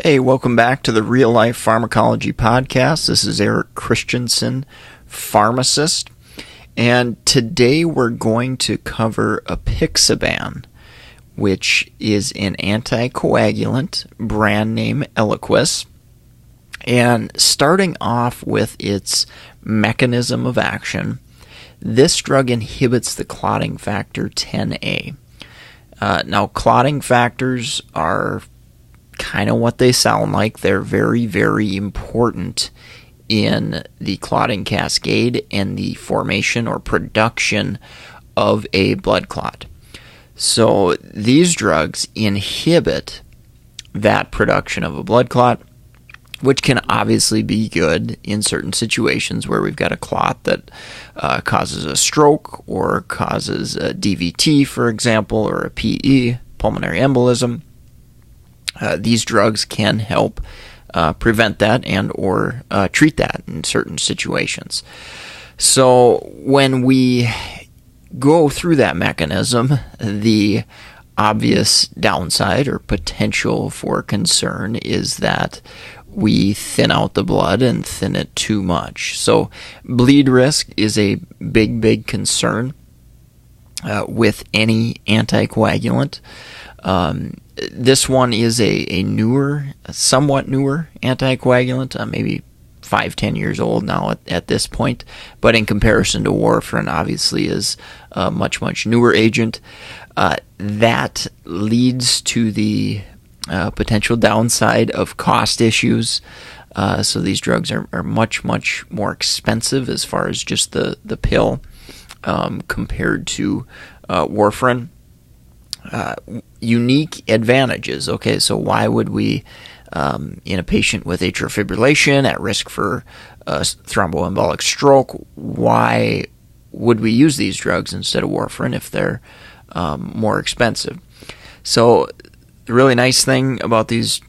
Hey, welcome back to the Real Life Pharmacology Podcast. This is Eric Christensen, pharmacist, and today we're going to cover Apixaban, which is an anticoagulant, brand name Eliquis, and starting off with its mechanism of action, this drug inhibits the clotting factor 10A. Now, clotting factors are kind of what they sound like. They're very, very important in the clotting cascade and the formation or production of a blood clot. So these drugs inhibit that production of a blood clot, which can obviously be good in certain situations where we've got a clot that causes a stroke or causes a DVT, for example, or a PE, pulmonary embolism. These drugs can help prevent that and or treat that in certain situations. So when we go through that mechanism, the obvious downside or potential for concern is that we thin out the blood and thin it too much. So bleed risk is a big, big concern with any anticoagulant. This one is a somewhat newer anticoagulant, maybe 5-10 years old now at this point, but in comparison to warfarin, obviously is a much, much newer agent. That leads to the potential downside of cost issues. So these drugs are much, much more expensive as far as just the pill compared to warfarin. Unique advantages. Okay, so why would we, in a patient with atrial fibrillation at risk for thromboembolic stroke, why would we use these drugs instead of warfarin if they're more expensive? So the really nice thing about this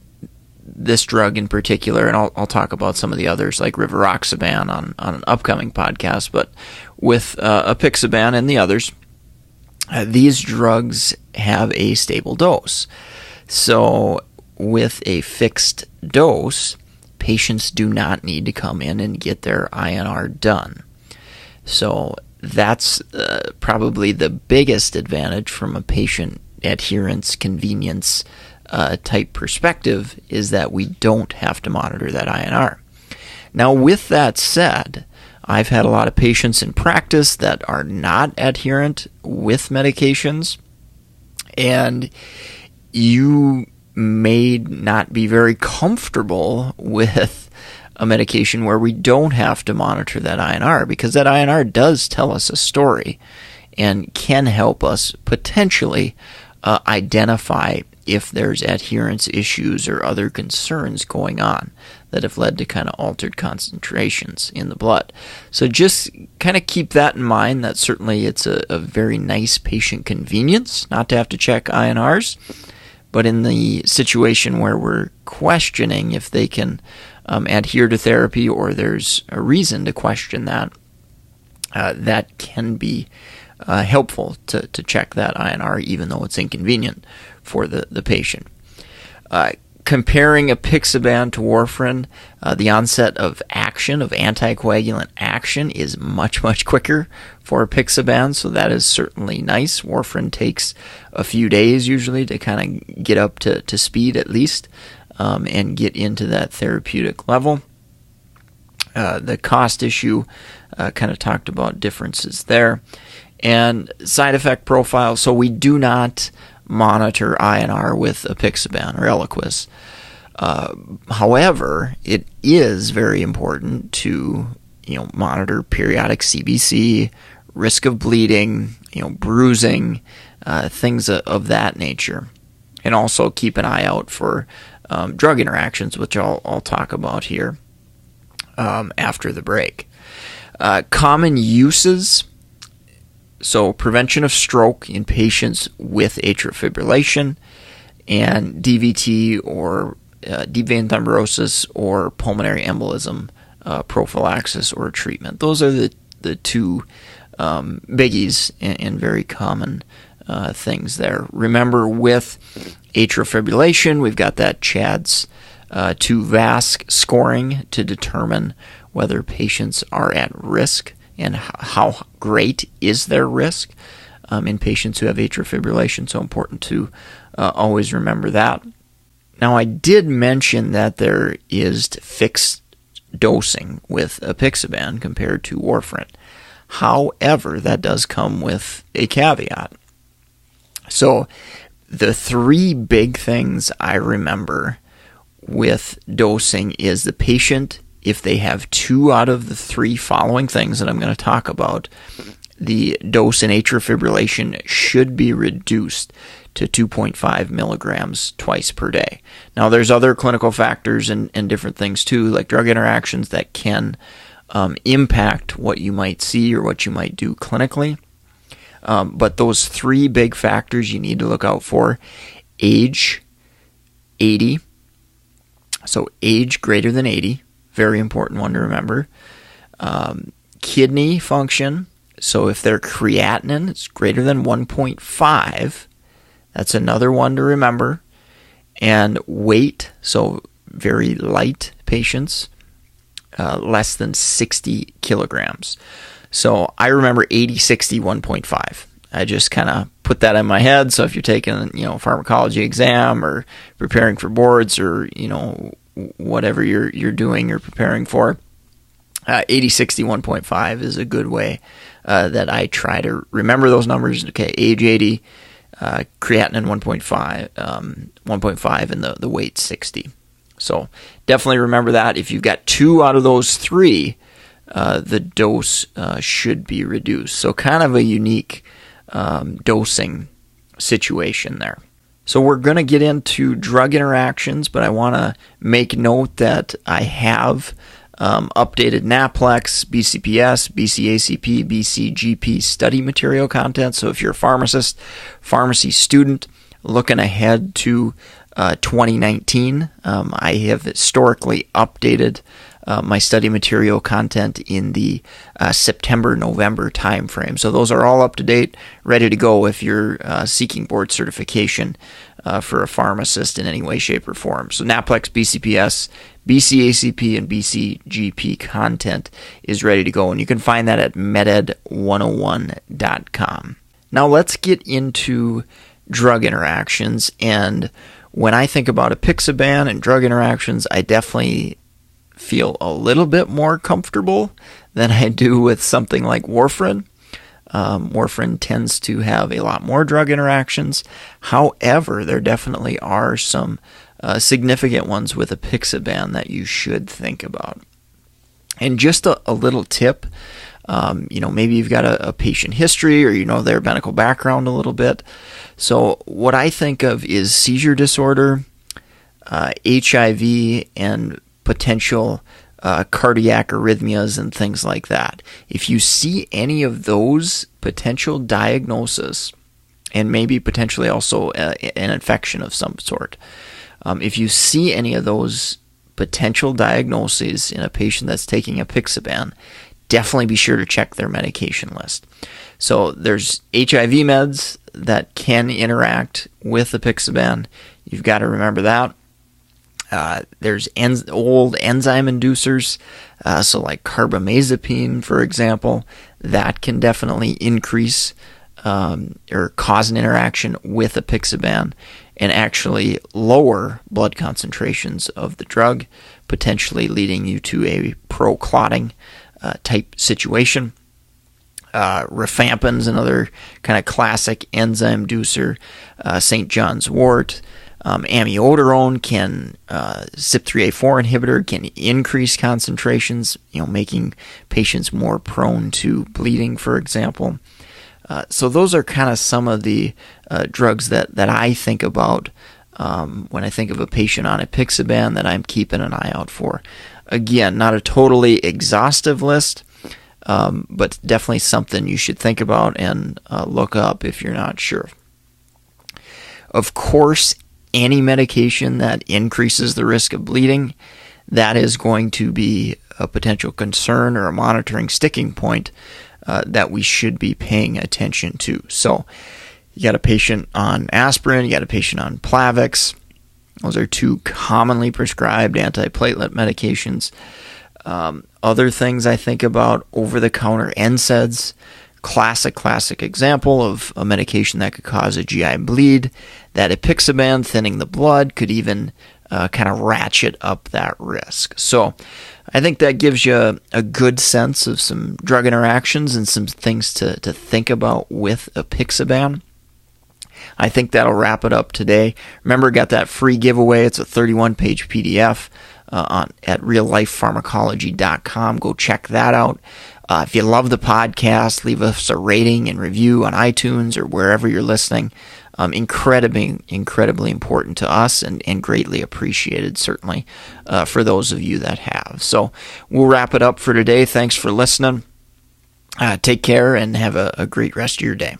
drug in particular, and I'll talk about some of the others like rivaroxaban on an upcoming podcast, but with Apixaban and the others, these drugs have a stable dose. So with a fixed dose, patients do not need to come in and get their INR done. So that's probably the biggest advantage from a patient adherence, convenience type perspective, is that we don't have to monitor that INR. Now, with that said, I've had a lot of patients in practice that are not adherent with medications, and you may not be very comfortable with a medication where we don't have to monitor that INR, because that INR does tell us a story and can help us potentially identify if there's adherence issues or other concerns going on that have led to kind of altered concentrations in the blood. So just kind of keep that in mind, that certainly it's a very nice patient convenience not to have to check INRs, but in the situation where we're questioning if they can adhere to therapy or there's a reason to question that, that can be helpful to check that INR, even though it's inconvenient for the patient. Comparing Apixaban to warfarin, the onset of action, of anticoagulant action, is much, much quicker for Apixaban, so that is certainly nice. Warfarin takes a few days usually to kind of get up to speed at least, and get into that therapeutic level. The cost issue, kind of talked about differences there. And side effect profile, so we do not monitor INR with Apixaban or Eliquis. However, it is very important to monitor periodic CBC, risk of bleeding, bruising, things of that nature, and also keep an eye out for drug interactions, which I'll talk about here after the break. Common uses. So prevention of stroke in patients with atrial fibrillation and DVT or deep vein thrombosis or pulmonary embolism prophylaxis or treatment. Those are the two biggies and very common things there. Remember, with atrial fibrillation, we've got that CHADS to Vasque Scoring to determine whether patients are at risk and how great is their risk in patients who have atrial fibrillation. So important to always remember that. Now, I did mention that there is fixed dosing with Apixaban compared to warfarin. However, that does come with a caveat. So the three big things I remember with dosing is the patient, if they have 2 out of the 3 following things that I'm going to talk about, the dose in atrial fibrillation should be reduced to 2.5 milligrams twice per day. Now, there's other clinical factors and different things too, like drug interactions that can impact what you might see or what you might do clinically. But those 3 big factors you need to look out for: age, 80. So age greater than 80, very important one to remember. Kidney function. So if their creatinine is greater than 1.5, that's another one to remember. And weight, so very light patients, less than 60 kilograms. So I remember 80, 60, 1.5. I just kind of put that in my head. So if you're taking, a pharmacology exam or preparing for boards or, whatever you're doing or preparing for, 80, 60, 1.5 is a good way that I try to remember those numbers. Okay, age 80, creatinine 1.5, and the weight 60. So definitely remember that. If you've got 2 out of those 3, the dose should be reduced. So kind of a unique dosing situation there. So we're going to get into drug interactions, but I want to make note that I have updated NAPLEX, BCPS, BCACP, BCGP study material content. So if you're a pharmacist, pharmacy student, looking ahead to 2019, I have historically updated my study material content in the September-November timeframe. So those are all up to date, ready to go if you're seeking board certification for a pharmacist in any way, shape, or form. So NAPLEX, BCPS, BCACP, and BCGP content is ready to go, and you can find that at meded101.com. Now let's get into drug interactions, and when I think about Apixaban and drug interactions, I definitely feel a little bit more comfortable than I do with something like warfarin. Warfarin tends to have a lot more drug interactions. However, there definitely are some significant ones with Apixaban that you should think about. And just a little tip, maybe you've got a patient history or their medical background a little bit. So what I think of is seizure disorder, HIV, and potential cardiac arrhythmias and things like that. If you see any of those potential diagnoses, and maybe potentially also an infection of some sort, if you see any of those potential diagnoses in a patient that's taking Apixaban, definitely be sure to check their medication list. So there's HIV meds that can interact with Apixaban. You've got to remember that. There's old enzyme inducers, so like carbamazepine, for example, that can definitely increase or cause an interaction with Apixaban and actually lower blood concentrations of the drug, potentially leading you to a pro-clotting type situation. Rifampin's another kind of classic enzyme inducer, St. John's wort. Amiodarone can, CYP3A4 inhibitor can increase concentrations, making patients more prone to bleeding, for example. So those are kind of some of the drugs that I think about when I think of a patient on Apixaban that I'm keeping an eye out for. Again, not a totally exhaustive list, but definitely something you should think about and look up if you're not sure. Of course, any medication that increases the risk of bleeding, that is going to be a potential concern or a monitoring sticking point that we should be paying attention to. So you got a patient on aspirin, you got a patient on Plavix, Those are two commonly prescribed antiplatelet medications. Other things I think about, over-the-counter NSAIDs, classic example of a medication that could cause a GI bleed. That Apixaban, thinning the blood, could even kind of ratchet up that risk. So I think that gives you a good sense of some drug interactions and some things to think about with Apixaban. I think that'll wrap it up today. Remember, got that free giveaway. It's a 31-page PDF at reallifepharmacology.com. Go check that out. If you love the podcast, leave us a rating and review on iTunes or wherever you're listening. Incredibly important to us and greatly appreciated, certainly, for those of you that have. So we'll wrap it up for today. Thanks for listening. Take care and have a great rest of your day.